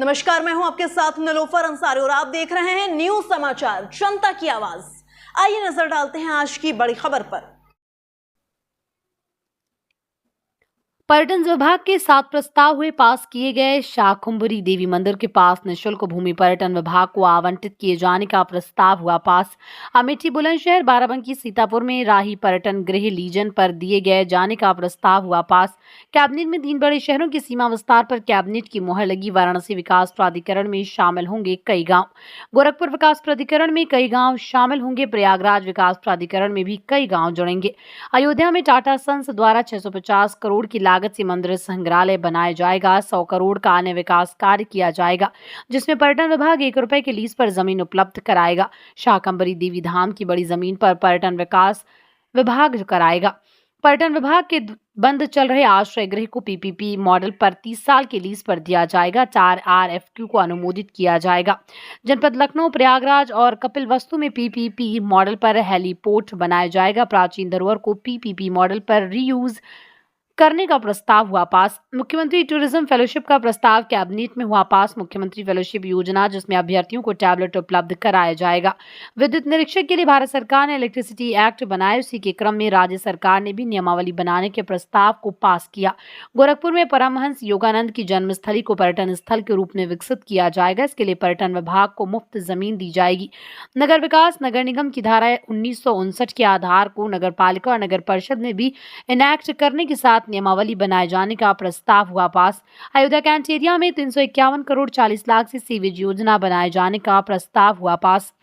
नमस्कार, मैं हूं आपके साथ निलोफर अंसारी और आप देख रहे हैं न्यूज समाचार जनता की आवाज। आइए नजर डालते हैं आज की बड़ी खबर पर। पर्यटन विभाग के 7 प्रस्ताव हुए पास किए गए। शाकुंभरी देवी मंदिर के पास निःशुल्क भूमि पर्यटन विभाग को आवंटित किए जाने का प्रस्ताव हुआ पास। अमेठी, बुलंदशहर, बाराबंकी, सीतापुर में राही पर्यटन गृह लीजन पर दिए गए जाने का प्रस्ताव हुआ पास। कैबिनेट में 3 बड़े शहरों के सीमा विस्तार पर कैबिनेट की मुहर लगी। वाराणसी विकास प्राधिकरण में शामिल होंगे कई गाँव। गोरखपुर विकास प्राधिकरण में कई गाँव शामिल होंगे। प्रयागराज विकास प्राधिकरण में भी कई गाँव जुड़ेंगे। अयोध्या में टाटा सन्स द्वारा 650 करोड़ की लागत से मंदिर संग्रहालय बनाया जाएगा। 100 करोड़ का अन्य विकास कार्य किया जाएगा, जिसमें पर्यटन विभाग 1 रुपए के लीज पर जमीन उपलब्ध कराएगा। शाकंभरी देवी धाम की बड़ी जमीन पर पर्यटन विकास विभाग कराएगा। पर्यटन विभाग के बंद चल रहे आश्रय गृह को पीपीपी मॉडल पर 30 साल के लीज पर दिया जाएगा। 4 RFQ को अनुमोदित किया जाएगा। जनपद लखनऊ, प्रयागराज और कपिलवस्तु में पीपीपी मॉडल पर हेलीपोर्ट बनाया जाएगा। प्राचीन धरोहर को पीपीपी मॉडल पर रीयूज करने का प्रस्ताव हुआ पास। मुख्यमंत्री टूरिज्म फेलोशिप का प्रस्ताव कैबिनेट में हुआ पास। मुख्यमंत्री फेलोशिप योजना, जिसमें अभ्यर्थियों को टैबलेट उपलब्ध कराया जाएगा। विद्युत निरीक्षक के लिए भारत सरकार ने इलेक्ट्रिसिटी एक्ट बनाया। उसी के क्रम में राज्य सरकार ने भी नियमावली बनाने के प्रस्ताव को पास किया। गोरखपुर में परमहंस योगानंद की जन्मस्थली को पर्यटन स्थल के रूप में विकसित किया जाएगा। इसके लिए पर्यटन विभाग को मुफ्त जमीन दी जाएगी। नगर विकास नगर निगम की धारा 1959 के आधार को नगर पालिका और नगर परिषद में भी इनैक्ट करने के साथ नियमावली बनाए जाने का प्रस्ताव हुआ पास। अयोध्या कैंट एरिया में 351 करोड़ 40 लाख से सीवेज योजना बनाए जाने का प्रस्ताव हुआ पास।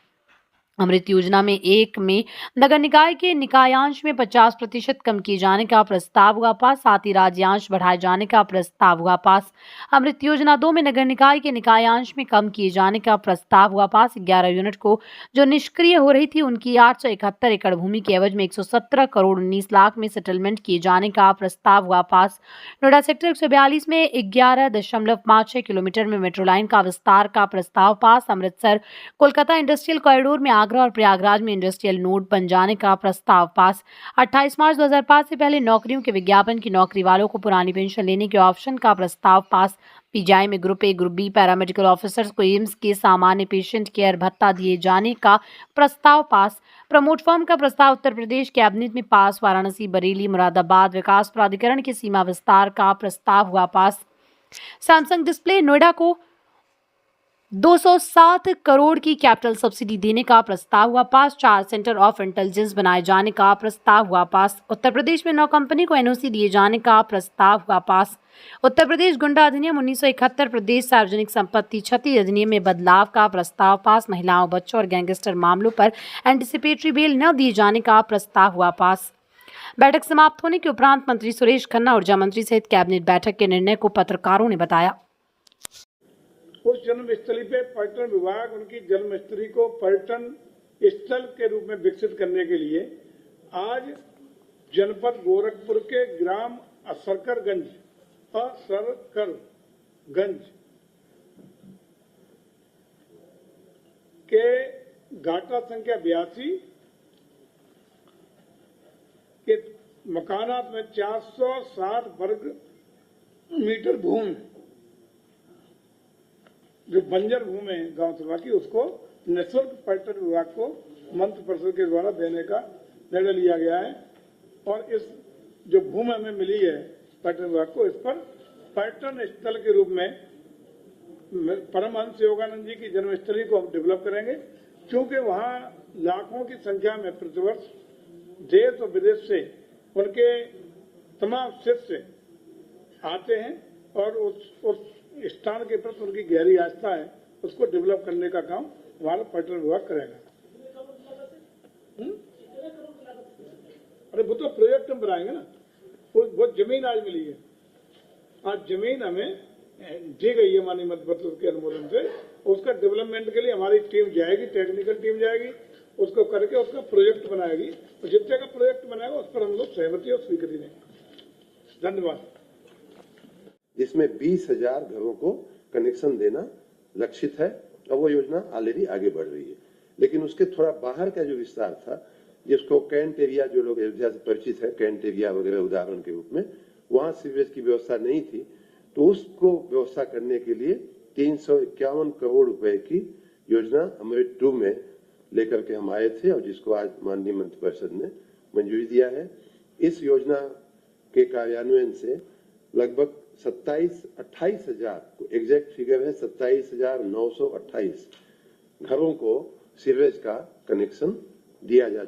अमृत योजना में 1 में नगर निकाय के निकायांश में 50% कम किए जाने का प्रस्ताव हुआ पास। साथ ही राज्यांश बढ़ाए जाने का प्रस्ताव हुआ पास। अमृत योजना 2 में नगर निकाय के निकायांश में कम किए जाने का प्रस्ताव हुआ पास। 11 यूनिट को जो निष्क्रिय हो रही थी, उनकी 871 एकड़ भूमि के एवज में 117 करोड़ 19 लाख में सेटलमेंट किए जाने का प्रस्ताव हुआ पास। नोएडा सेक्टर 142 में 11.56 किलोमीटर में मेट्रो लाइन का विस्तार का प्रस्ताव पास। अमृतसर कोलकाता इंडस्ट्रियल कॉरिडोर में आगरा और प्रयागराज में इंडस्ट्रियल नोड बन जाने का प्रस्ताव पास। 28 मार्च 2005 से पहले नौकरियों के विज्ञापन की नौकरी वालों को पुरानी पेंशन लेने के ऑप्शन का प्रस्ताव पास। पीजीआई में group A, group B paramedical officers को एम्स के सामान्य पेशेंट केयर भत्ता दिए जाने का प्रस्ताव पास। प्रमोट फर्म का प्रस्ताव उत्तर प्रदेश कैबिनेट में पास। वाराणसी, बरेली, मुरादाबाद विकास प्राधिकरण के सीमा विस्तार का प्रस्ताव हुआ पास। सैमसंग डिस्प्ले नोएडा को 207 करोड़ की कैपिटल सब्सिडी देने का प्रस्ताव हुआ पास। 4 सेंटर ऑफ इंटेलिजेंस बनाए जाने का प्रस्ताव हुआ पास। उत्तर प्रदेश में 9 कंपनी को एनओसी दिए जाने का प्रस्ताव हुआ पास। उत्तर प्रदेश गुंडा अधिनियम 1971, प्रदेश सार्वजनिक संपत्ति क्षति अधिनियम में बदलाव का प्रस्ताव पास। महिलाओं, बच्चों और गैंगस्टर मामलों पर एंटिसिपेटरी बेल न दिए जाने का प्रस्ताव हुआ पास। बैठक समाप्त होने के उपरांत मंत्री सुरेश खन्ना, ऊर्जा मंत्री सहित कैबिनेट बैठक के निर्णय को पत्रकारों ने बताया। उस जन्मस्थली पे पर्यटन विभाग उनकी जन्मस्थली को पर्यटन स्थल के रूप में विकसित करने के लिए आज जनपद गोरखपुर के ग्राम असरकरगंज के घाटा संख्या 82 के मकानात में 460 वर्ग मीटर भूमि जो बंजर भूमि है गांव सभा की, उसको निःशुल्क पर्यटन विभाग को मंत्री परिषद के द्वारा देने का निर्णय लिया गया है। और इस जो भूमि हमें मिली है पर्यटन विभाग को, इस पर पर्यटन स्थल के रूप में परमहंस योगानंद जी की जन्मस्थली को हम डेवलप करेंगे, क्योंकि वहाँ लाखों की संख्या में प्रतिवर्ष देश और विदेश से उनके तमाम शिष्य आते हैं और उस स्थान के प्रति उनकी गहरी आस्था है, उसको डेवलप करने का काम हमारा पर्यटन विभाग करेगा। अरे वो तो प्रोजेक्ट हम बनाएंगे ना। वो जमीन आज मिली है, आज जमीन हमें दी गई है माननीय मध्य प्रदेश के अनुमोदन से। उसका डेवलपमेंट के लिए हमारी टीम जाएगी, टेक्निकल टीम जाएगी, उसको करके उसका प्रोजेक्ट बनाएगी। तो जितने का प्रोजेक्ट बनाएगा उस पर हम लोग सहमति और स्वीकृति देंगे। धन्यवाद। जिसमें 20,000 घरों को कनेक्शन देना लक्षित है और वो योजना ऑलरेडी आगे बढ़ रही है। लेकिन उसके थोड़ा बाहर का जो विस्तार था, जिसको कैंट एरिया, जो लोग अयोध्या से परिचित है, कैंट एरिया वगैरह उदाहरण के रूप में, वहां सीवेज की व्यवस्था नहीं थी, तो उसको व्यवस्था करने के लिए 351 करोड़ रुपए की योजना अमृत 2 में लेकर के हम आए थे और जिसको आज माननीय मंत्रिपरिषद ने मंजूरी दिया है। इस योजना के कार्यान्वयन से लगभग 28,000 एग्जैक्ट फिगर है 27,928 घरों को सीवरेज का कनेक्शन दिया जा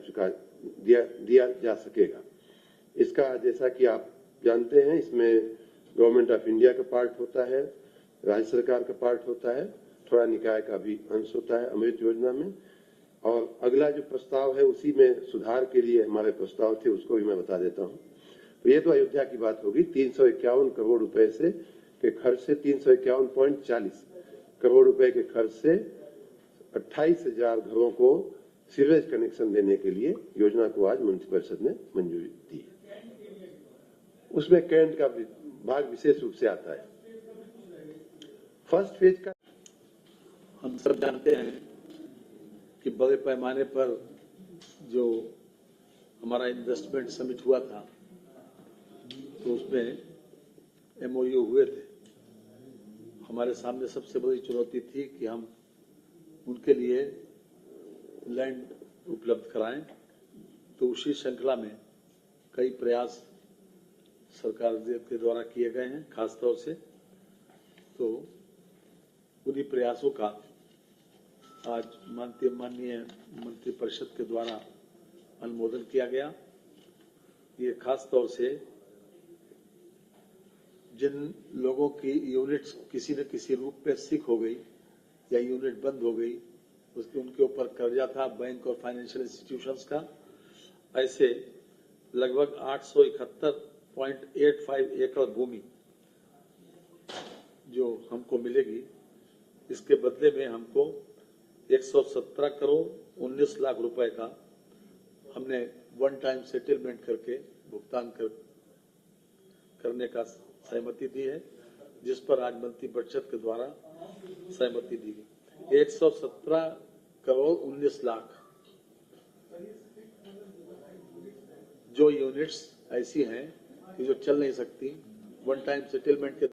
सकेगा। इसका जैसा कि आप जानते हैं इसमें गवर्नमेंट ऑफ इंडिया का पार्ट होता है, राज्य सरकार का पार्ट होता है, थोड़ा निकाय का भी अंश होता है अमृत योजना में। और अगला जो प्रस्ताव है उसी में सुधार के लिए हमारे प्रस्ताव थे, उसको भी मैं बता देता हूं। तो ये तो अयोध्या की बात होगी। 351 करोड़ रुपए से के खर्च से 351.40 करोड़ रुपए के खर्च से 28,000 घरों को सीवरेज कनेक्शन देने के लिए योजना को आज मंत्रिपरिषद ने मंजूरी दी। उसमें कैंट का भाग विशेष रूप से आता है। फर्स्ट फेज का हम सब जानते हैं कि बड़े पैमाने पर जो हमारा इन्वेस्टमेंट समिट हुआ था तो उसमें MOU हुए थे। हमारे सामने सबसे बड़ी चुनौती थी कि हम उनके लिए लैंड उपलब्ध कराएं। तो उसी श्रृंखला में कई प्रयास सरकार के द्वारा किए गए हैं। खास तौर से तो उन्हीं प्रयासों का आज माननीय मंत्रिपरिषद के द्वारा अनुमोदन किया गया। ये खास तौर से जिन लोगों की यूनिट्स किसी न किसी रूप में सिक हो गई या यूनिट बंद हो गई, उनके ऊपर कर्जा था बैंक और फाइनेंशियल इंस्टीट्यूशंस का, ऐसे लगभग 871.85 एकड़ भूमि जो हमको मिलेगी, इसके बदले में हमको 117 करोड़ 19 लाख रुपए का हमने वन टाइम सेटलमेंट करके भुगतान करने का सहमति दी है, जिस पर आज मंत्रिपरिषद के द्वारा सहमति दी गई। 117 करोड़ 19 लाख जो यूनिट्स ऐसी हैं कि जो चल नहीं सकती, वन टाइम सेटलमेंट के